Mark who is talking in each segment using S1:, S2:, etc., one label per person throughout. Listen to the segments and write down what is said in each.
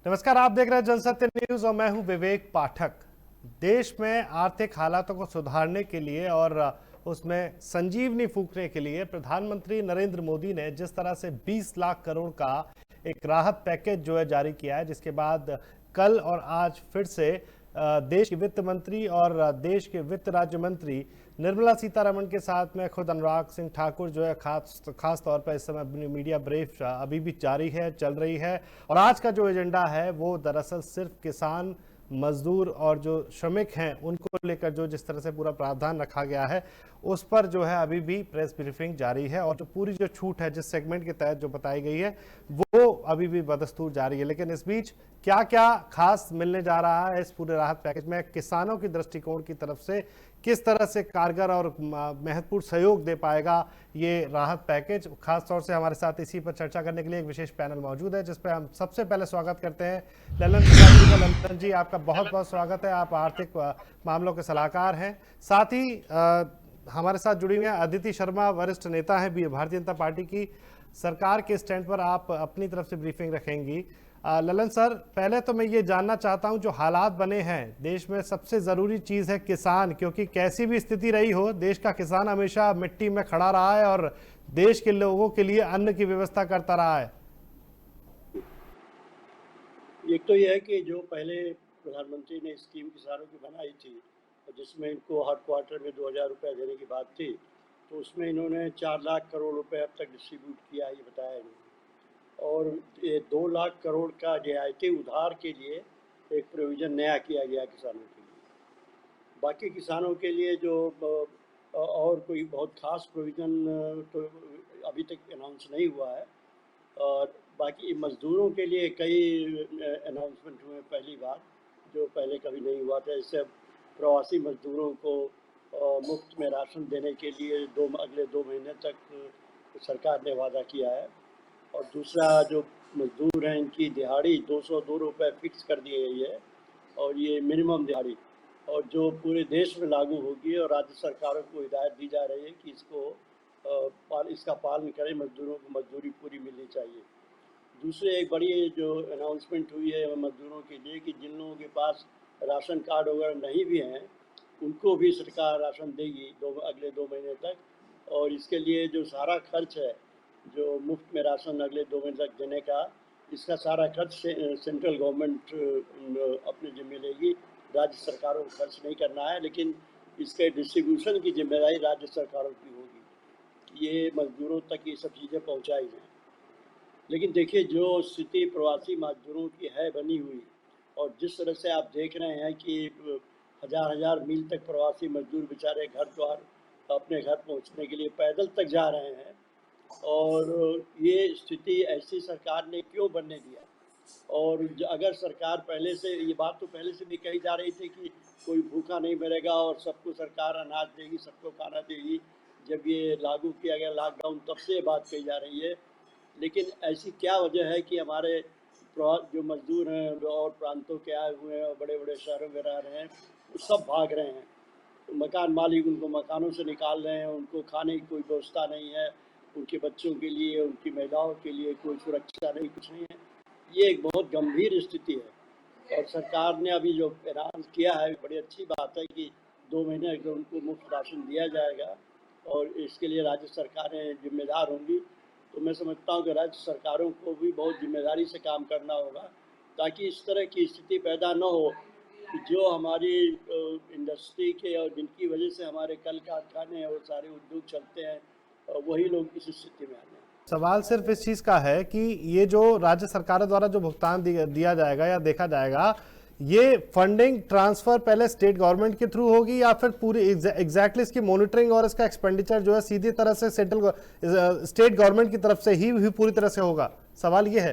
S1: नमस्कार, आप देख रहे हैं जनसत्य न्यूज और मैं हूं विवेक पाठक। देश में आर्थिक हालातों को सुधारने के लिए और उसमें संजीवनी फूंकने के लिए प्रधानमंत्री नरेंद्र मोदी ने जिस तरह से 20 लाख करोड़ का एक राहत पैकेज जो है जारी किया है, जिसके बाद कल और आज फिर से देश के वित्त मंत्री और देश के वित्त राज्य मंत्री निर्मला सीतारमण के साथ में खुद अनुराग सिंह ठाकुर जो है खास तौर पर इस समय मीडिया ब्रीफ अभी भी जारी है, चल रही है। और आज का जो एजेंडा है वो दरअसल सिर्फ किसान, मजदूर और जो श्रमिक हैं उनको लेकर जो जिस तरह से पूरा प्रावधान रखा गया है उस पर जो है अभी भी प्रेस ब्रीफिंग जारी है। और जो पूरी जो छूट है जिस सेगमेंट के तहत जो बताई गई है वो अभी भी बदस्तूर जारी है। लेकिन इस बीच क्या क्या खास मिलने जा रहा है इस पूरे राहत पैकेज में, किसानों की दृष्टिकोण की तरफ से किस तरह से कारगर और महत्वपूर्ण सहयोग दे पाएगा ये राहत पैकेज, खास तौर से हमारे साथ इसी पर चर्चा करने के लिए एक विशेष पैनल मौजूद है जिस पर हम सबसे पहले स्वागत करते हैं ललन प्रसाद जी का। ललन जी, आपका बहुत बहुत स्वागत है। आप आर्थिक मामलों के सलाहकार हैं, साथ ही हमारे साथ जुड़ी हुई हैं अदिति शर्मा, वरिष्ठ नेता है भारतीय जनता पार्टी की। सरकार के स्टैंड पर आप अपनी तरफ से ब्रीफिंग रखेंगी। ललन सर, पहले तो मैं ये जानना चाहता हूं, जो हालात बने हैं देश में, सबसे जरूरी चीज है किसान, क्योंकि कैसी भी स्थिति रही हो देश का किसान हमेशा मिट्टी में खड़ा रहा है और देश के लोगों के लिए अन्न की व्यवस्था करता रहा है।
S2: एक तो यह है कि जो पहले प्रधानमंत्री ने स्कीम किसानों की बनाई थी जिसमें इनको हर क्वार्टर में 2000 रुपये देने की बात थी, तो उसमें इन्होंने 4 लाख करोड़ रुपए अब तक डिस्ट्रीब्यूट किया, ये बताया इन्होंने। और ये 2 लाख करोड़ का रियायती उधार के लिए एक प्रोविज़न नया किया गया किसानों के लिए। बाकी किसानों के लिए जो और कोई बहुत खास प्रोविज़न तो अभी तक अनाउंस नहीं हुआ है। और बाकी मज़दूरों के लिए कई अनाउंसमेंट हुए पहली बार, जो पहले कभी नहीं हुआ था। इससे प्रवासी मज़दूरों को मुफ्त में राशन देने के लिए अगले 2 महीने तक सरकार ने वादा किया है। और दूसरा, जो मज़दूर हैं इनकी दिहाड़ी 202 रुपये फिक्स कर दी गई है, और ये मिनिमम दिहाड़ी, और जो पूरे देश में लागू होगी। और राज्य सरकारों को हिदायत दी जा रही है कि इसका पालन करें, मज़दूरों को मजदूरी पूरी मिलनी चाहिए। दूसरे एक बड़ी जो अनाउंसमेंट हुई है मज़दूरों के लिए कि जिन लोगों के पास राशन कार्ड वगैरह नहीं भी हैं उनको भी सरकार राशन देगी अगले 2 महीने तक। और इसके लिए जो सारा खर्च है, जो मुफ्त में राशन अगले 2 महीने तक देने का, इसका सारा खर्च सेंट्रल गवर्नमेंट अपने जिम्मे लेगी। राज्य सरकारों को खर्च नहीं करना है, लेकिन इसके डिस्ट्रीब्यूशन की जिम्मेदारी राज्य सरकारों की होगी, ये मज़दूरों तक ये सब चीज़ें पहुँचाई जाएँ। लेकिन देखिए, जो स्थिति प्रवासी मज़दूरों की है बनी हुई, और जिस तरह से आप देख रहे हैं कि हज़ार मील तक प्रवासी मज़दूर बेचारे घर द्वार अपने घर पहुंचने के लिए पैदल तक जा रहे हैं, और ये स्थिति ऐसी सरकार ने क्यों बनने दिया। और अगर सरकार पहले से, ये बात तो पहले से भी कही जा रही थी कि कोई भूखा नहीं मरेगा और सबको सरकार अनाज देगी, सबको खाना देगी। जब ये लागू किया गया लॉकडाउन, तब से ये बात कही जा रही है। लेकिन ऐसी क्या वजह है कि हमारे जो मज़दूर हैं और प्रांतों के आए हुए हैं और बड़े बड़े शहरों में रह रहे हैं, वो सब भाग रहे हैं। तो मकान मालिक उनको मकानों से निकाल रहे हैं, उनको खाने की कोई व्यवस्था नहीं है, उनके बच्चों के लिए, उनकी महिलाओं के लिए कोई सुरक्षा नहीं, कुछ नहीं है। ये एक बहुत गंभीर स्थिति है। और सरकार ने अभी जो ऐलान किया है, बड़ी अच्छी बात है कि 2 महीने अगर उनको मुफ्त राशन दिया जाएगा, और इसके लिए राज्य सरकारें जिम्मेदार होंगी। तो मैं समझता हूँ कि राज्य सरकारों को भी बहुत जिम्मेदारी से काम करना होगा, ताकि इस तरह की स्थिति पैदा न हो कि जो हमारी इंडस्ट्री के और जिनकी वजह से हमारे कल कारखाने और सारे उद्योग चलते हैं, वही लोग इस स्थिति में आ जाए।
S1: सवाल सिर्फ इस चीज का है कि ये जो राज्य सरकारों द्वारा जो भुगतान दिया जाएगा या देखा जाएगा, ये फंडिंग ट्रांसफर पहले स्टेट गवर्नमेंट के थ्रू होगी या फिर पूरी एग्जैक्टली इसकी मॉनिटरिंग और इसका एक्सपेंडिचर जो है सीधी तरह से स्टेट गवर्नमेंट की तरफ से ही पूरी तरह से होगा? सवाल ये है।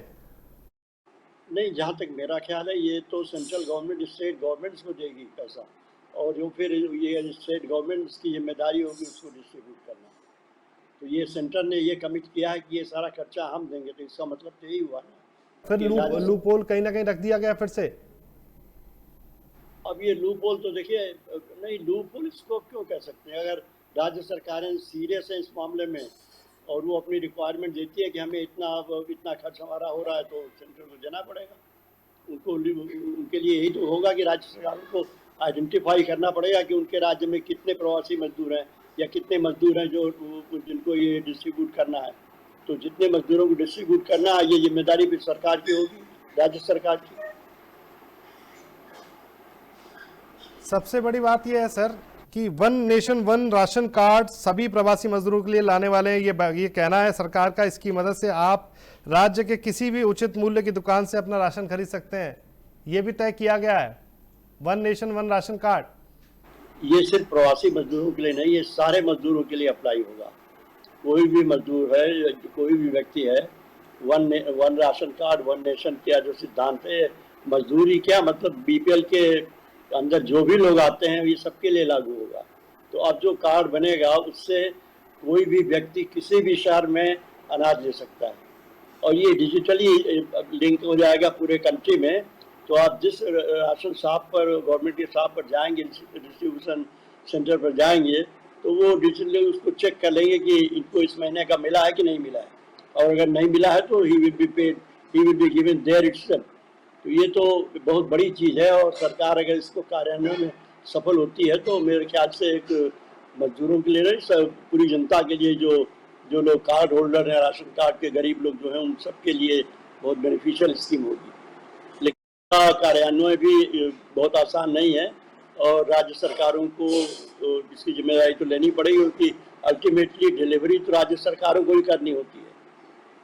S2: नहीं, जहाँ तक मेरा ख्याल है, ये तो सेंट्रल गवर्नमेंट स्टेट गवर्नमेंट्स को देगी पैसा, और जो फिर ये स्टेट गवर्नमेंट्स की जिम्मेदारी होगी उसको डिस्ट्रीब्यूट करना। तो ये सेंटर ने ये कमिट किया है कि ये सारा खर्चा हम देंगे, तो इसका मतलब तो यही हुआ ना
S1: फिर
S2: कि
S1: लूप होल कहीं ना कहीं रख दिया गया फिर से।
S2: अब ये लूप होल तो देखिए, नहीं, लूप होल इसको क्यों कह सकते हैं? अगर राज्य सरकारें सीरियस हैं इस मामले में और वो अपनी रिक्वायरमेंट देती है कि हमें इतना खर्च हमारा हो रहा है, तो सेंटर को देना पड़ेगा। उनके लिए यही तो होगा कि राज्य सरकारों को आइडेंटिफाई करना पड़ेगा कि उनके राज्य में कितने प्रवासी मजदूर हैं या कितने मजदूर हैं जो जिनको ये डिस्ट्रीब्यूट करना है। तो जितने मजदूरों को डिस्ट्रीब्यूट करना है, ये जिम्मेदारी भी सरकार की होगी, राज्य सरकार की।
S1: सबसे बड़ी बात यह है सर कि one nation one ration card सभी प्रवासी मजदूरों के लिए लाने वाले हैं, ये कहना है सरकार का। इसकी मदद से आप राज्य के किसी भी उचित मूल्य की दुकान से अपना राशन खरीद सकते हैं, ये भी तय किया गया है। One nation one ration card
S2: ये सिर्फ प्रवासी मजदूरों के लिए नहीं, ये सारे मजदूरों के लिए अप्लाई होगा। कोई भी मजदूर है, कोई भी व्यक्ति है, one ration card, one nation का जो सिद्धांत है, मजदूरी क्या मतलब बीपीएल के अंदर जो भी लोग आते हैं ये सबके लिए लागू होगा। तो अब जो कार्ड बनेगा उससे कोई भी व्यक्ति किसी भी शहर में अनाज ले सकता है और ये डिजिटली लिंक हो जाएगा पूरे कंट्री में। तो आप जिस राशन शॉप पर, गवर्नमेंट के शॉप पर जाएंगे, डिस्ट्रीब्यूशन सेंटर पर जाएंगे, तो वो डिजिटली उसको चेक कर लेंगे कि इनको इस महीने का मिला है कि नहीं मिला है, और अगर नहीं मिला है तो he will be paid, he will be given there itself. तो ये तो बहुत बड़ी चीज़ है और सरकार अगर इसको कार्यान्वयन में सफल होती है तो मेरे ख्याल से एक मजदूरों के लिए नहीं, पूरी जनता के लिए, जो लोग कार्ड होल्डर हैं, राशन कार्ड के गरीब लोग जो हैं, उन सबके लिए बहुत बेनिफिशियल स्कीम होगी। लेकिन कार्यान्वयन भी बहुत आसान नहीं है और राज्य सरकारों को तो इसकी जिम्मेदारी तो लेनी पड़ेगी, क्योंकि अल्टीमेटली डिलीवरी तो राज्य सरकारों को ही करनी होती है।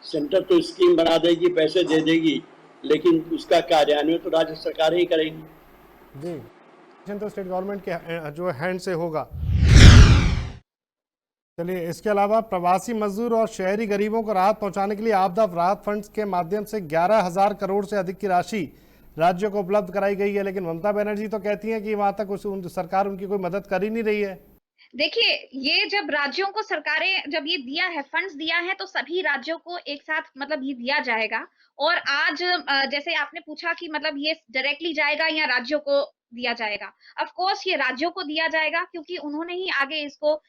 S2: सेंटर तो स्कीम बना देगी, पैसे दे देगी, लेकिन उसका कार्यान्वयन तो राज्य सरकार ही करेगी।
S1: जी, तो स्टेट गवर्नमेंट के जो हैंड से होगा। चलिए, इसके अलावा प्रवासी मजदूर और शहरी गरीबों को राहत पहुंचाने के लिए आपदा राहत फंड्स के माध्यम से 11,000 करोड़ से अधिक की राशि राज्यों को उपलब्ध कराई गई है, लेकिन ममता बनर्जी तो कहती हैं कि वहां तक सरकार उनकी कोई मदद कर ही नहीं रही है।
S3: देखिए, ये जब राज्यों को सरकारें जब ये दिया है, फंड्स दिया है, तो सभी राज्यों को एक साथ मतलब ये दिया जाएगा। और आज जैसे आपने पूछा कि मतलब ये डायरेक्टली जाएगा या राज्यों को दिया जाएगा, ऑफ कोर्स ये राज्यों को दिया जाएगा, क्योंकि उन्होंने ही आगे इसको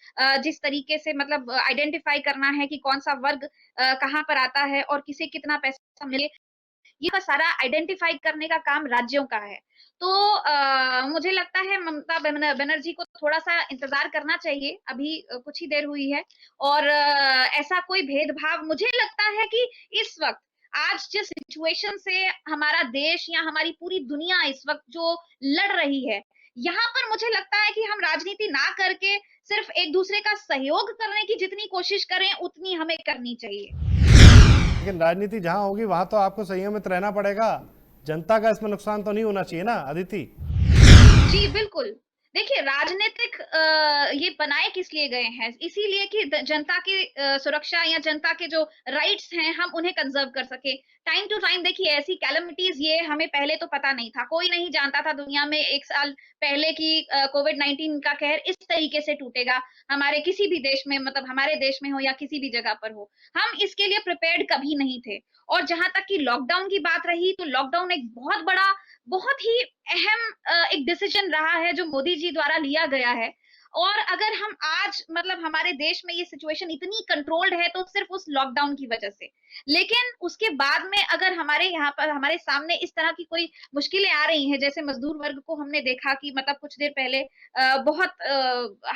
S3: जिस तरीके से मतलब आइडेंटिफाई करना है कि कौन सा वर्ग कहाँ पर आता है और किसे कितना पैसा मिले, ये सारा आइडेंटिफाई करने का काम राज्यों का है। तो मुझे लगता है ममता बनर्जी को थोड़ा सा इंतजार करना चाहिए, अभी कुछ ही देर हुई है। और ऐसा कोई भेदभाव, मुझे लगता है कि इस वक्त आज जिस सिचुएशन से हमारा देश या हमारी पूरी दुनिया इस वक्त जो लड़ रही है, यहाँ पर मुझे लगता है कि हम राजनीति ना करके सिर्फ एक दूसरे का सहयोग करने की जितनी कोशिश करें उतनी हमें करनी चाहिए।
S1: लेकिन राजनीति जहां होगी वहां तो आपको संयमित रहना पड़ेगा, जनता का इसमें नुकसान तो नहीं होना चाहिए ना अदिति।
S3: जी बिल्कुल, देखिए राजनीतिक ये बनाए किस लिए गए हैं, इसीलिए कि जनता की सुरक्षा या जनता के जो राइट्स हैं हम उन्हें कंजर्व कर सके। टाइम टू टाइम देखिए ऐसी कैलेमिटीज ये हमें पहले तो पता नहीं था, कोई नहीं जानता था दुनिया में 1 साल पहले की कोविड-19 का कहर इस तरीके से टूटेगा हमारे किसी भी देश में, मतलब हमारे देश में हो या किसी भी जगह पर हो। हम इसके लिए प्रिपेयर्ड कभी नहीं थे। और जहां तक कि लॉकडाउन की बात रही, तो लॉकडाउन एक बहुत बड़ा, बहुत ही अहम एक डिसीजन रहा है जो मोदी जी द्वारा लिया गया है। और अगर हम आज मतलब हमारे देश में ये सिचुएशन इतनी कंट्रोल्ड है तो सिर्फ उस लॉकडाउन की वजह से। लेकिन उसके बाद में अगर हमारे यहाँ पर हमारे सामने इस तरह की कोई मुश्किलें आ रही हैं, जैसे मजदूर वर्ग को हमने देखा कि मतलब कुछ देर पहले बहुत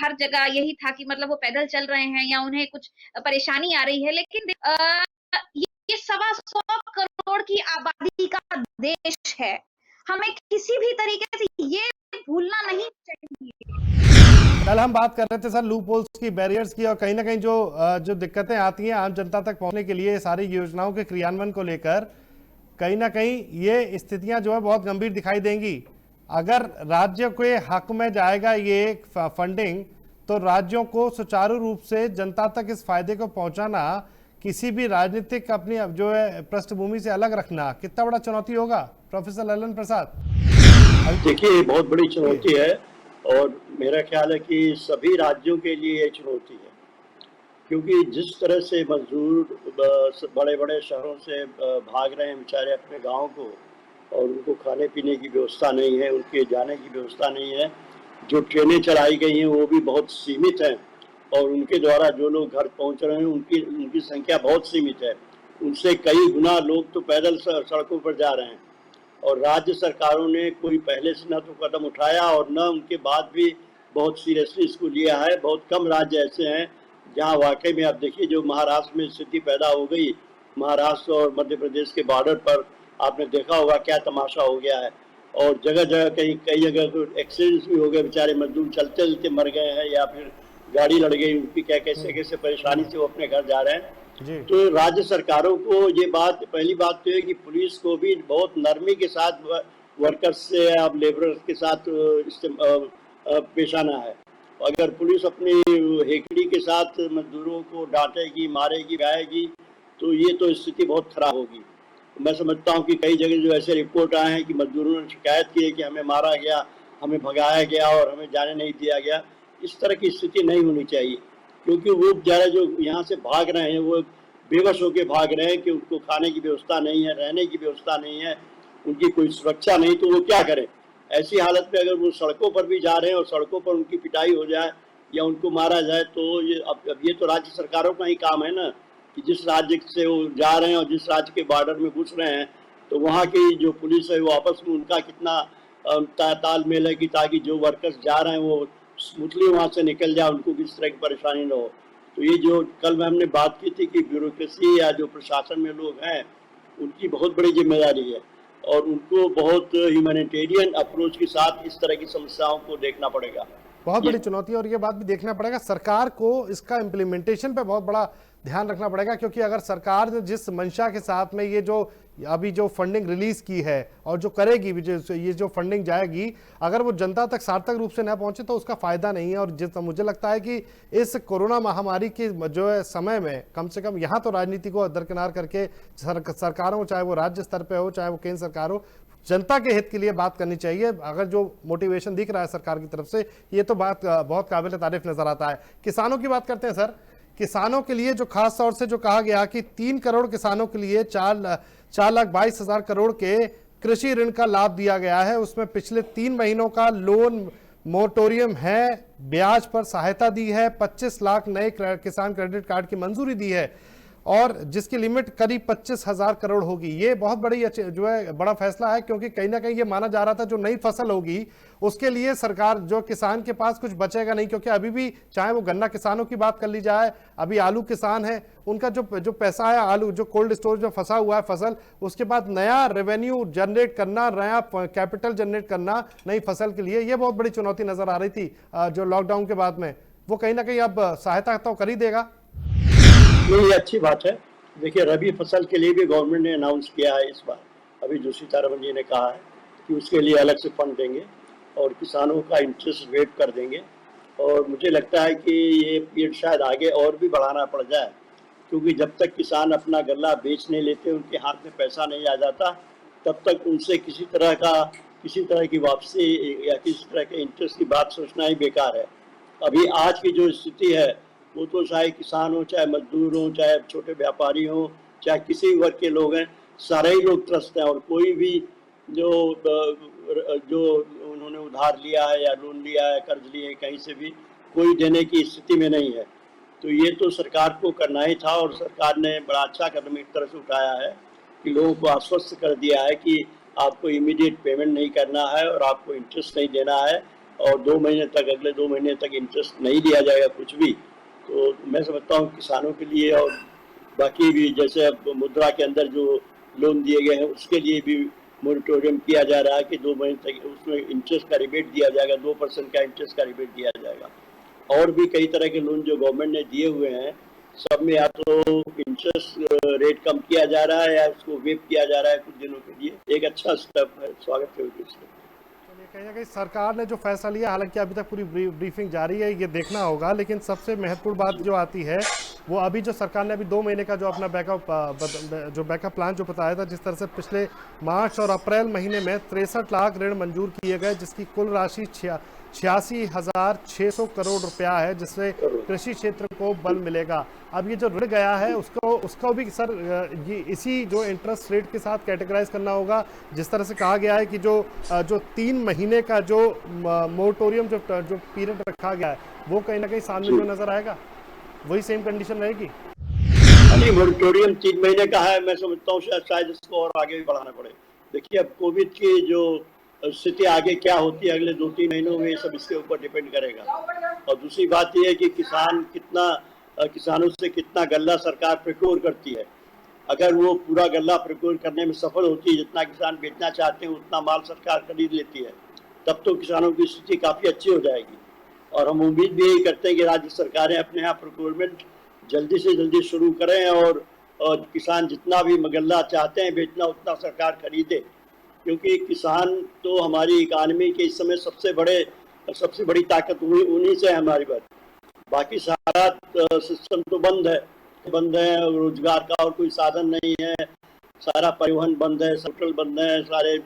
S3: हर जगह यही था कि मतलब वो पैदल चल रहे हैं या उन्हें कुछ परेशानी आ रही है। लेकिन ये 125 करोड़ की आबादी का देश है, हमें किसी भी तरीके से ये भूलना नहीं चाहिए।
S1: कल हम बात कर रहे थे सर लूप होल्स की, बैरियर्स की, और कहीं ना कहीं जो दिक्कतें आती हैं आम जनता तक पहुंचने के लिए सारी योजनाओं के क्रियान्वयन को लेकर, कहीं ना कहीं ये स्थितियां जो है बहुत गंभीर दिखाई देंगी। अगर राज्य के हक में जाएगा ये फंडिंग, तो राज्यों को सुचारू रूप से जनता तक इस फायदे को पहुंचाना, किसी भी राजनीतिक अपनी जो है पृष्ठभूमि से अलग रखना कितना बड़ा चुनौती होगा प्रोफेसर ललन प्रसाद?
S2: देखिए, बहुत बड़ी चुनौती है और मेरा ख्याल है कि सभी राज्यों के लिए ये चुनौती है, क्योंकि जिस तरह से मजदूर बड़े बड़े शहरों से भाग रहे हैं बेचारे अपने गाँव को, और उनको खाने पीने की व्यवस्था नहीं है, उनके जाने की व्यवस्था नहीं है। जो ट्रेनें चलाई गई हैं वो भी बहुत सीमित हैं और उनके द्वारा जो लोग घर पहुंच रहे हैं उनकी संख्या बहुत सीमित है। उनसे कई गुना लोग तो पैदल सड़कों पर जा रहे हैं और राज्य सरकारों ने कोई पहले से न तो कदम उठाया और न उनके बाद भी बहुत सीरियसली इसको लिया है। बहुत कम राज्य ऐसे हैं जहां वाकई में आप देखिए जो महाराष्ट्र में स्थिति पैदा हो गई, महाराष्ट्र और मध्य प्रदेश के बॉर्डर पर आपने देखा होगा क्या तमाशा हो गया है। और जगह जगह कई जगह तो एक्सीडेंट्स भी हो गए, बेचारे मजदूर चलते चलते मर गए हैं या फिर गाड़ी लड़ गई उनकी, क्या कैसे कैसे परेशानी से वो अपने घर जा रहे हैं। तो राज्य सरकारों को ये बात, पहली बात तो है कि पुलिस को भी बहुत नरमी के साथ वर्कर्स से या लेबरर्स के साथ पेश आना है। अगर पुलिस अपनी हेकड़ी के साथ मजदूरों को डांटेगी, मारेगी, गाएगी तो ये तो स्थिति बहुत खराब होगी। मैं समझता हूँ कि कई जगह जो ऐसे रिपोर्ट आए हैं कि मजदूरों ने शिकायत की है कि हमें मारा गया, हमें भगाया गया और हमें जाने नहीं दिया गया। इस तरह की स्थिति नहीं होनी चाहिए, क्योंकि वो बेचारे जो यहाँ से भाग रहे हैं वो बेबस होकर भाग रहे हैं कि उनको खाने की व्यवस्था नहीं है, रहने की व्यवस्था नहीं है, उनकी कोई सुरक्षा नहीं, तो वो क्या करें। ऐसी हालत में अगर वो सड़कों पर भी जा रहे हैं और सड़कों पर उनकी पिटाई हो जाए या उनको मारा जाए तो ये अब ये तो राज्य सरकारों का ही काम है ना कि जिस राज्य से वो जा रहे हैं और जिस राज्य के बॉर्डर में घुस रहे हैं तो वहाँ की जो पुलिस है वो आपस में उनका कितना तालमेल है कि ताकि जो वर्कर्स जा रहे हैं वो स्मूथली वहाँ से निकल जाए, उनको किसी तरह की परेशानी न हो। तो ये जो कल में हमने बात की थी कि ब्यूरोक्रेसी या जो प्रशासन में लोग हैं उनकी बहुत बड़ी जिम्मेदारी है और उनको बहुत ह्यूमैनिटेरियन अप्रोच के साथ इस तरह की समस्याओं को देखना पड़ेगा।
S1: बहुत बड़ी चुनौती है और ये बात भी देखना पड़ेगा, सरकार को इसका इम्प्लीमेंटेशन पे बहुत बड़ा ध्यान रखना पड़ेगा, क्योंकि अगर सरकार ने जिस मंशा के साथ में ये जो अभी जो फंडिंग रिलीज की है और जो करेगी ये जो फंडिंग जाएगी, अगर वो जनता तक सार्थक रूप से न पहुंचे तो उसका फायदा नहीं है। और जिस मुझे लगता है कि इस कोरोना महामारी के जो है समय में कम से कम यहाँ तो राजनीति को दरकिनार करके सरकारों, चाहे वो राज्य स्तर पर हो चाहे वो केंद्र सरकार हो, जनता के हित के लिए बात करनी चाहिए। अगर जो मोटिवेशन दिख रहा है सरकार की तरफ से, ये तो बात बहुत काबिल तारीफ नजर आता है। किसानों की बात करते हैं सर। किसानों के लिए जो खास तौर से जो कहा गया कि 3 करोड़ किसानों के लिए 4,22,000 करोड़ के कृषि ऋण का लाभ दिया गया है, उसमें पिछले 3 महीनों का लोन मोरेटोरियम है, ब्याज पर सहायता दी है, 25 लाख नए किसान क्रेडिट कार्ड की मंजूरी दी है और जिसकी लिमिट करीब 25,000 करोड़ होगी। ये बहुत बड़ी जो है बड़ा फैसला है, क्योंकि कहीं ना कहीं ये माना जा रहा था जो नई फसल होगी उसके लिए सरकार, जो किसान के पास कुछ बचेगा नहीं, क्योंकि अभी भी चाहे वो गन्ना किसानों की बात कर ली जाए, अभी आलू किसान है, उनका जो पैसा है आलू जो कोल्ड स्टोरेज में फंसा हुआ है फसल, उसके बाद नया रेवेन्यू जनरेट करना, नया कैपिटल जनरेट करना नई फसल के लिए, ये बहुत बड़ी चुनौती नजर आ रही थी जो लॉकडाउन के बाद में। वो कहीं ना कहीं अब सहायता तो कर ही देगा।
S2: ये अच्छी बात है। देखिए रबी फसल के लिए भी गवर्नमेंट ने अनाउंस किया है इस बार, अभी जो सीतारमण जी ने कहा है कि उसके लिए अलग से फंड देंगे और किसानों का इंटरेस्ट वेव कर देंगे। और मुझे लगता है कि ये पीरियड शायद आगे और भी बढ़ाना पड़ जाए, क्योंकि जब तक किसान अपना गल्ला बेच नहीं लेते, उनके हाथ में पैसा नहीं आ जाता, तब तक उनसे किसी तरह की वापसी या किसी तरह के इंटरेस्ट की बात सोचना ही बेकार है। अभी आज की जो स्थिति है वो तो चाहे किसान हो, चाहे मजदूर हो, चाहे छोटे व्यापारी हो, चाहे किसी वर्ग के लोग हैं, सारे ही लोग त्रस्त हैं और कोई भी जो उन्होंने उधार लिया है या लोन लिया है, कर्ज लिए कहीं से भी, कोई देने की स्थिति में नहीं है। तो ये तो सरकार को करना ही था और सरकार ने बड़ा अच्छा कदम एक तरह से उठाया है कि लोगों को आश्वस्त कर दिया है कि आपको इमीडिएट पेमेंट नहीं करना है और आपको इंटरेस्ट नहीं देना है और 2 महीने तक, अगले 2 महीने तक इंटरेस्ट नहीं दिया जाएगा कुछ भी। तो मैं समझता हूँ किसानों के लिए और बाकी भी, जैसे अब मुद्रा के अंदर जो लोन दिए गए हैं उसके लिए भी मोरेटोरियम किया जा रहा है कि 2 महीने तक उसमें इंटरेस्ट का रिबेट दिया जाएगा, 2% का इंटरेस्ट का रिबेट दिया जाएगा। और भी कई तरह के लोन जो गवर्नमेंट ने दिए हुए हैं, सब में या तो इंटरेस्ट रेट कम किया जा रहा है या उसको वेव किया जा रहा है कुछ दिनों के लिए। एक अच्छा स्टेप है, स्वागत है इसका।
S1: कहीं ना कहीं सरकार ने जो फैसला लिया, हालांकि अभी तक पूरी ब्रीफिंग जारी है, ये देखना होगा, लेकिन सबसे महत्वपूर्ण बात जो आती है वो अभी जो सरकार ने अभी 2 महीने का जो अपना बैकअप प्लान जो बताया था, जिस तरह से पिछले मार्च और अप्रैल महीने में 63 लाख ऋण मंजूर किए गए, जिसकी कुल राशि 86,600 करोड़ रुपया है, जिससे कृषि क्षेत्र को बल मिलेगा। अब ये जो ऋण गया है उसको भी सर ये इसी जो इंटरेस्ट रेट के साथ कैटेगराइज करना होगा, जिस तरह से कहा गया है कि जो 3 महीने का जो मोरेटोरियम जो पीरियड रखा गया है वो कहीं ना कहीं सामने जो नजर आएगा वही सेम कंडीशन रहेगी।
S2: नहीं, मोरेटोरियम 3 महीने का है, मैं समझता हूँ शायद इसको और आगे भी बढ़ाना पड़े। देखिए, अब कोविड की जो स्थिति आगे क्या होती है अगले 2-3 महीनों में, ये सब इसके ऊपर डिपेंड करेगा। और दूसरी बात ये है कि किसानों से कितना गल्ला सरकार प्रोक्योर करती है। अगर वो पूरा गल्ला प्रोक्योर करने में सफल होती है, जितना किसान बेचना चाहते हैं उतना माल सरकार खरीद लेती है, तब तो किसानों की स्थिति काफ़ी अच्छी हो जाएगी। और हम उम्मीद भी यही करते हैं कि राज्य सरकारें अपने यहाँ प्रोक्योरमेंट जल्दी से जल्दी शुरू करें और किसान जितना भी गल्ला चाहते हैं बेचना उतना सरकार खरीदे, क्योंकि किसान तो हमारी इकानमी के इस समय सबसे बड़ी ताकत उन्हीं से है हमारी बात। बाकी सारा सिस्टम तो बंद है, रोजगार का और कोई साधन नहीं है, सारा परिवहन बंद है, होटल बंद है, सारे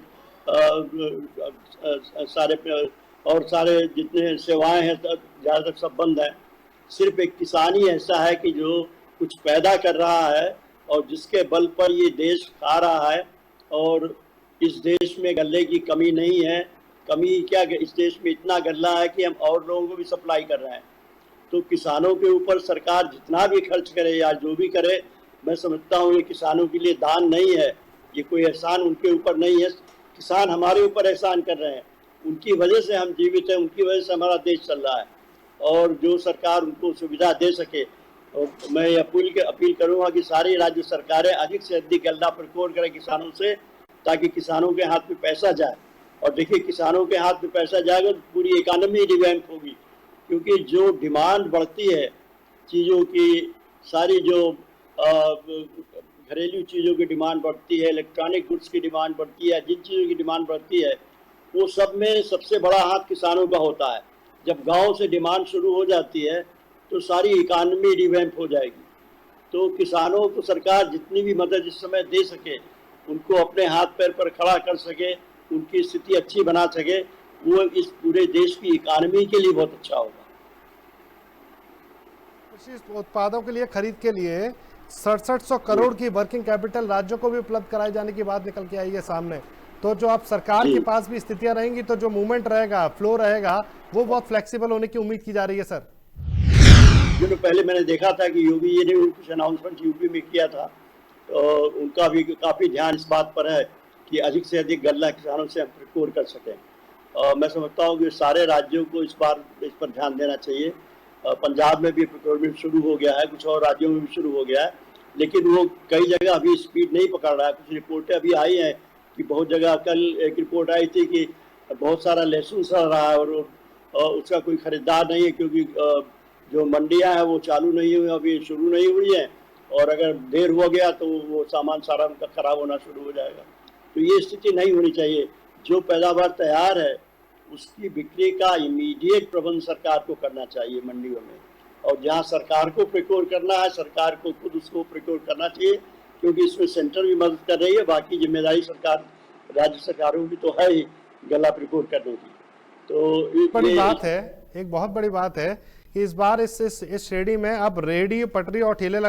S2: जितने सेवाएं हैं ज़्यादातर सब बंद है। सिर्फ एक किसान ही ऐसा है कि जो कुछ पैदा कर रहा है और जिसके बल पर ये देश खा रहा है। और इस देश में गल्ले की कमी नहीं है। कमी क्या, इस देश में इतना गल्ला है कि हम और लोगों को भी सप्लाई कर रहे हैं। तो किसानों के ऊपर सरकार जितना भी खर्च करे या जो भी करे, मैं समझता हूँ ये किसानों के लिए दान नहीं है, ये कोई एहसान उनके ऊपर नहीं है। किसान हमारे ऊपर एहसान कर रहे हैं, उनकी वजह से हम जीवित हैं, उनकी वजह से हमारा देश चल रहा है। और जो सरकार उनको सुविधा दे सके, और मैं अपील करूँगा कि सारी राज्य सरकारें अधिक से अधिक गल्ला प्रोक्योर करें किसानों से, ताकि किसानों के हाथ में पैसा जाए। और देखिए, किसानों के हाथ में पैसा जाएगा तो पूरी इकानमी रिवैम्प होगी, क्योंकि जो डिमांड बढ़ती है चीज़ों की, सारी जो घरेलू चीज़ों की डिमांड बढ़ती है, इलेक्ट्रॉनिक गुड्स की डिमांड बढ़ती है, जिन चीज़ों की डिमांड बढ़ती है वो सब में सबसे बड़ा हाथ किसानों का होता है। जब गांव से डिमांड शुरू हो जाती है तो सारी इकानमी रिवैम्प हो जाएगी। तो किसानों को सरकार जितनी भी मदद इस समय दे सके, उनको अपने हाथ पैर पर खड़ा कर सके, उनकी स्थिति अच्छी बना सके, वो इस पूरे देश की इकानमी के लिए बहुत अच्छा होगा।
S1: कृषि उत्पादों के लिए खरीद के लिए 6700 करोड़ की वर्किंग कैपिटल राज्यों को भी उपलब्ध कराए जाने की बात निकल के आई है सामने। तो जो अब सरकार के पास भी स्थितियां रहेंगी तो जो मूवमेंट रहेगा, फ्लो रहेगा, वो बहुत फ्लेक्सिबल होने की उम्मीद की जा रही है सर।
S2: जो पहले मैंने देखा था कि योगी जी ने कुछ अनाउंसमेंट यूपी में किया था, तो उनका भी काफ़ी ध्यान इस बात पर है कि अधिक से अधिक गल्ला किसानों से हम प्रोक्योर कर सकें। मैं समझता हूँ कि सारे राज्यों को इस पर ध्यान देना चाहिए। पंजाब में भी प्रोक्योरमेंट शुरू हो गया है, कुछ और राज्यों में भी शुरू हो गया है, लेकिन वो कई जगह अभी स्पीड नहीं पकड़ रहा है। कुछ रिपोर्टें अभी आई हैं कि बहुत जगह, कल एक रिपोर्ट आई थी कि बहुत सारा लहसुन सड़ रहा है और उसका कोई खरीदार नहीं है, क्योंकि जो मंडियां हैं वो चालू नहीं हुई, अभी शुरू नहीं हुई हैं, और अगर देर हो गया तो वो सामान सारा उनका खराब होना शुरू हो जाएगा। तो ये स्थिति नहीं होनी चाहिए। जो पैदावार तैयार है उसकी बिक्री का इमीडिएट प्रबंध सरकार को करना चाहिए मंडियों में, और जहाँ सरकार को प्रोक्योर करना है सरकार को खुद उसको प्रोक्योर करना चाहिए, क्योंकि इसमें सेंटर भी मदद कर रही है। बाकी जिम्मेदारी राज्य सरकारों की तो है ही गला प्रोक्योर करने की। तो
S1: बड़ी बात है, एक बहुत बड़ी बात है कि इस बार इस श्रेणी में अब रेहड़ी, पटरी और ठेले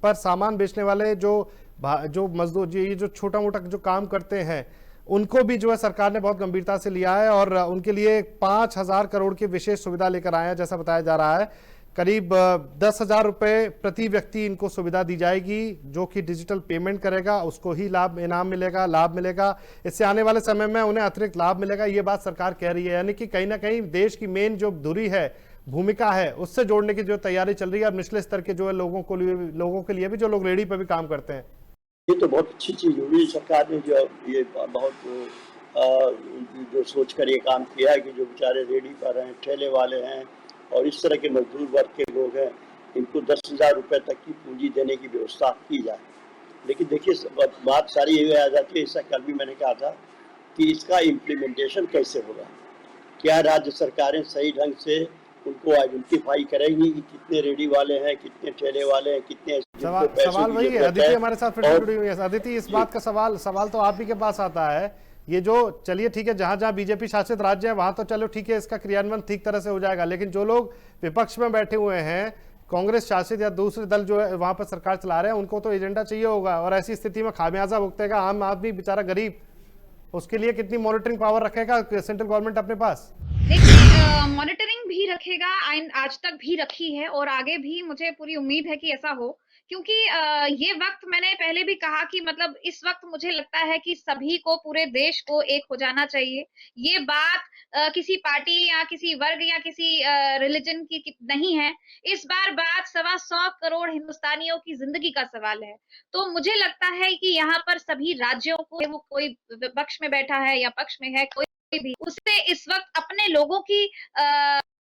S1: पर सामान बेचने वाले जो मजदूर जी, जो छोटा मोटा जो काम करते हैं, उनको भी जो है सरकार ने बहुत गंभीरता से लिया है और उनके लिए 5000 करोड़ की विशेष सुविधा लेकर आए हैं। जैसा बताया जा रहा है करीब 10,000 रुपए प्रति व्यक्ति इनको सुविधा दी जाएगी। जो कि डिजिटल पेमेंट करेगा उसको ही इनाम मिलेगा, लाभ मिलेगा। इससे आने वाले समय में उन्हें अतिरिक्त लाभ मिलेगा, ये बात सरकार कह रही है। यानी कि कहीं ना कहीं देश की मेन जो धुरी है, भूमिका है, उससे जोड़ने की जो तैयारी चल रही है। और निचले स्तर के जो है लोगों के लिए भी, जो लोग रेहड़ी पर भी काम करते हैं।
S2: ये तो बहुत अच्छी चीज़ हुई सरकार ने, जो ये बहुत जो सोच कर ये काम किया है कि जो बेचारे रेहड़ी पर हैं, ठेले वाले हैं और इस तरह के मजदूर वर्ग के लोग हैं, इनको 10,000 रुपये तक की पूंजी देने की व्यवस्था की जाए। लेकिन देखिए, बात सारी ये आ जाती है, ऐसा कल भी मैंने कहा था कि इसका इम्प्लीमेंटेशन कैसे होगा। क्या राज्य सरकारें सही ढंग से उनको आइडेंटिफाई करेंगी कि कितने रेडी वाले हैं, कितने ठेले वाले हैं, कितने।
S1: सवाल वही है। अदिति हमारे साथ फिर से जुड़ी हुई है। अदिति, इस बात का सवाल तो आप ही के पास आता है। ये जो, चलिए ठीक है, जहां जहां बीजेपी शासित राज्य है वहां तो चलो ठीक है, इसका क्रियान्वयन ठीक तरह से हो जाएगा। लेकिन जो लोग विपक्ष में बैठे हुए हैं, कांग्रेस शासित या दूसरे दल जो है वहां पर सरकार चला रहे हैं, उनको तो एजेंडा चाहिए होगा। और ऐसी स्थिति में खामियाजा भुगतेगा आम आदमी, बेचारा गरीब। उसके लिए कितनी मॉनिटरिंग पावर रखेगा सेंट्रल गवर्नमेंट अपने पास?
S3: देखिए, मॉनिटरिंग भी रखेगा, आज तक भी रखी है और आगे भी मुझे पूरी उम्मीद है कि ऐसा हो, क्योंकि ये वक्त मैंने पहले भी कहा कि मतलब इस वक्त मुझे लगता है कि सभी को, पूरे देश को एक हो जाना चाहिए। ये बात किसी पार्टी या किसी वर्ग या किसी रिलीजन की नहीं है। इस बार बात 125 करोड़ हिंदुस्तानियों की जिंदगी का सवाल है। तो मुझे लगता है कि यहाँ पर सभी राज्यों को, वो कोई विपक्ष में बैठा है या पक्ष में है, कोई भी, उसे इस वक्त अपने लोगों की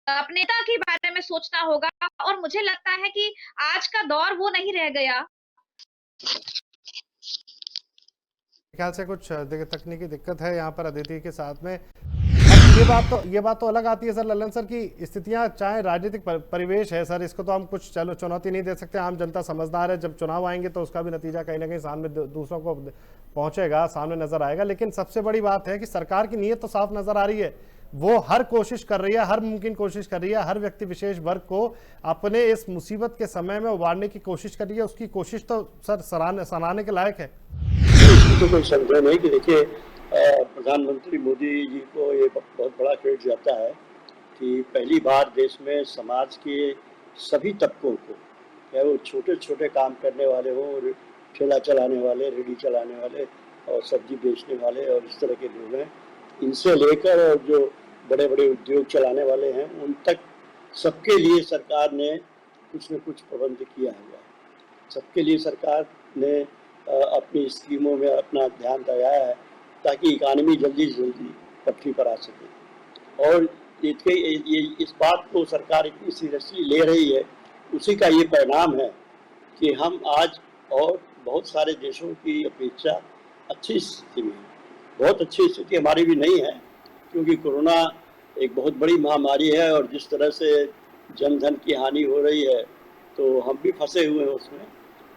S3: अपने नेता के बारे में सोचना होगा। और मुझे लगता है कि आज का दौर वो नहीं रह गया।
S1: ख्याल से कुछ तकनीकी दिक्कत है यहाँ पर अदिति के साथ में। अब ये बात तो अलग आती है सर, लल्लन सर, की स्थितियां चाहे राजनीतिक परिवेश है सर, इसको तो हम कुछ चलो चुनौती नहीं दे सकते। आम जनता समझदार है, जब चुनाव आएंगे तो उसका भी नतीजा कहीं ना कहीं सामने दूसरों को पहुंचेगा, सामने नजर आएगा। लेकिन सबसे बड़ी बात है कि सरकार की नीयत तो साफ नजर आ रही है, वो हर कोशिश कर रही है, हर मुमकिन कोशिश कर रही है, हर व्यक्ति विशेष वर्ग को अपने इस मुसीबत के समय में उबारने की कोशिश कर रही है। उसकी कोशिश तो सर सराहने के लायक है।
S2: इसमें तो कोई संदेह नहीं कि देखिए, प्रधानमंत्री मोदी जी को ये बहुत बड़ा क्रेडिट जाता है कि पहली बार देश में समाज के सभी तबकों को, चाहे वो छोटे छोटे काम करने वाले हों, ठेला चलाने वाले, रेडी चलाने वाले और सब्जी बेचने वाले और इस तरह के लोग हैं, इनसे लेकर और जो बड़े बड़े उद्योग चलाने वाले हैं, उन तक सबके लिए सरकार ने कुछ न कुछ प्रबंध किया हुआ है। सबके लिए सरकार ने अपनी स्कीमों में अपना ध्यान लगाया है ताकि इकानमी जल्दी से जल्दी पटरी पर आ सके। और ये इस बात को सरकार इतनी सीरियसली ले रही है, उसी का ये परिणाम है कि हम आज और बहुत सारे देशों की अपेक्षा अच्छी स्थिति में हैं। बहुत अच्छी स्थिति हमारी भी नहीं है, क्योंकि कोरोना एक बहुत बड़ी महामारी है और जिस तरह से जन धन की हानि हो रही है तो हम भी फंसे हुए हैं उसमें।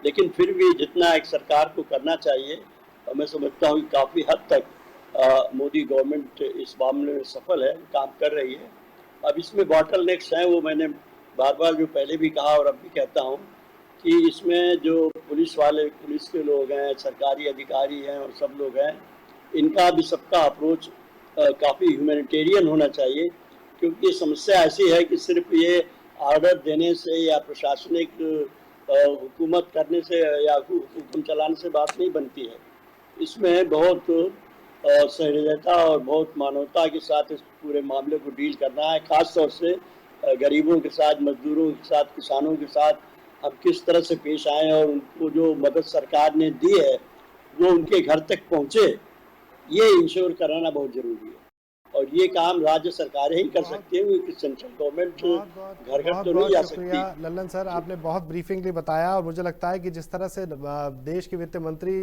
S2: लेकिन फिर भी जितना एक सरकार को करना चाहिए, और मैं समझता हूँ कि काफ़ी हद तक मोदी गवर्नमेंट इस मामले में सफल है, काम कर रही है। अब इसमें बॉटलनेक्स हैं, वो मैंने बार बार जो पहले भी कहा और अब भी कहता हूँ कि इसमें जो पुलिस के लोग हैं, सरकारी अधिकारी हैं और सब लोग हैं, इनका भी सबका अप्रोच काफ़ी ह्यूमैनिटेरियन होना चाहिए, क्योंकि ये समस्या ऐसी है कि सिर्फ ये ऑर्डर देने से या प्रशासनिक हुकूमत करने से या हुक्म चलाने से बात नहीं बनती है। इसमें बहुत सहृदयता और बहुत मानवता के साथ इस पूरे मामले को डील करना है। खास तौर से गरीबों के साथ, मजदूरों के साथ, किसानों के साथ हम किस तरह से पेश आएँ और उनको जो मदद सरकार ने दी है वो उनके घर तक पहुँचे, ये इंश्योर कराना बहुत ज़रूरी है। और ये काम राज्य सरकारें ही कर सकती हैं, क्योंकि सेंट्रल गवर्नमेंट घर घर तो नहीं जा सकती।
S1: लल्लन सर, आपने बहुत ब्रीफिंगली बताया और मुझे लगता है कि जिस तरह से देश की वित्त मंत्री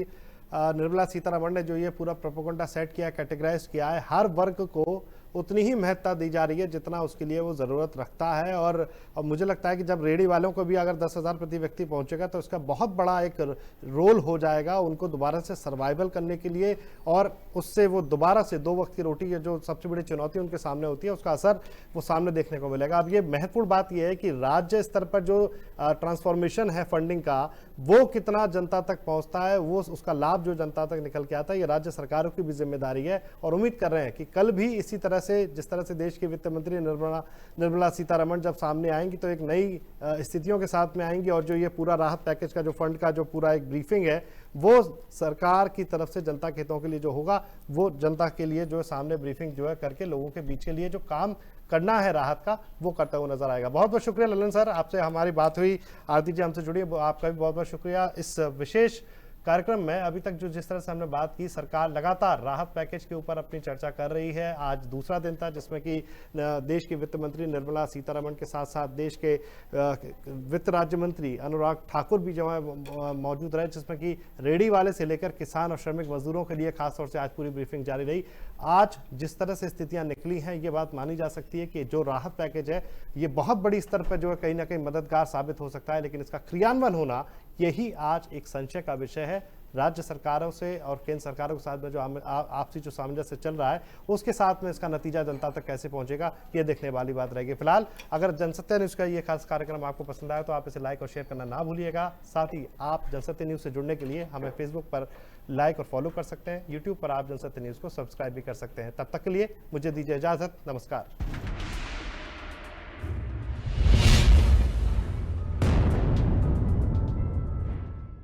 S1: निर्मला सीतारमण ने जो ये पूरा प्रोपेगेंडा सेट किया, कैटेगराइज किया है, हर वर्ग को उतनी ही महत्ता दी जा रही है जितना उसके लिए वो ज़रूरत रखता है। और मुझे लगता है कि जब रेडी वालों को भी अगर 10,000 प्रति व्यक्ति पहुंचेगा तो इसका बहुत बड़ा एक रोल हो जाएगा उनको दोबारा से सर्वाइवल करने के लिए, और उससे वो दोबारा से 2 वक्त की रोटी, जो सबसे बड़ी चुनौती उनके सामने होती है, उसका असर वो सामने देखने को मिलेगा। अब ये महत्वपूर्ण बात यह है कि राज्य स्तर पर जो ट्रांसफॉर्मेशन है फंडिंग का, वो कितना जनता तक पहुँचता है, वो उसका लाभ जो जनता तक निकल के आता है, ये राज्य सरकारों की भी जिम्मेदारी है। और उम्मीद कर रहे हैं कि कल भी इसी तरह से, जिस तरह से देश के वित्त मंत्री निर्मला सीतारमण जब सामने आएंगी तो एक नई स्थितियों के साथ में आएंगी, और जो ये पूरा राहत पैकेज का जो फंड का जो पूरा एक ब्रीफिंग है, वो सरकार की तरफ से जनता के हितों के लिए जो होगा, वो जनता के लिए जो सामने ब्रीफिंग जो है करके लोगों के बीच के लिए जो काम करना है राहत का, वो करता हुआ नजर आएगा। बहुत बहुत शुक्रिया लल्लन सर, आपसे हमारी बात हुई। आरती जी हमसे जुड़ी, आपका भी बहुत बहुत शुक्रिया। इस विशेष कार्यक्रम में अभी तक जो जिस तरह से हमने बात की, सरकार लगातार राहत पैकेज के ऊपर अपनी चर्चा कर रही है। आज दूसरा दिन था जिसमें कि देश की वित्त मंत्री निर्मला सीतारमण के साथ साथ देश के वित्त राज्य मंत्री अनुराग ठाकुर भी जो है मौजूद रहे, जिसमें कि रेडी वाले से लेकर किसान और श्रमिक मजदूरों के लिए खासतौर से आज पूरी ब्रीफिंग जारी रही। आज जिस तरह से स्थितियां निकली हैं, ये बात मानी जा सकती है कि जो राहत पैकेज है ये बहुत बड़ी स्तर पर जो है कहीं ना कहीं मददगार साबित हो सकता है, लेकिन इसका क्रियान्वयन होना यही आज एक संशय का विषय है। राज्य सरकारों से और केंद्र सरकारों के साथ में जो आपसी जो सामंजस्य चल रहा है, उसके साथ में इसका नतीजा जनता तक कैसे पहुंचेगा, ये देखने वाली बात रहेगी। फिलहाल अगर जनसत्य न्यूज़ का ये खास कार्यक्रम आपको पसंद आया तो आप इसे लाइक और शेयर करना ना भूलिएगा। साथ ही आप जनसत्य न्यूज़ से जुड़ने के लिए हमें फेसबुक पर लाइक और फॉलो कर सकते हैं, यूट्यूब पर आप जनसत्य न्यूज़ को सब्सक्राइब भी कर सकते हैं। तब तक के लिए मुझे दीजिए इजाज़त, नमस्कार।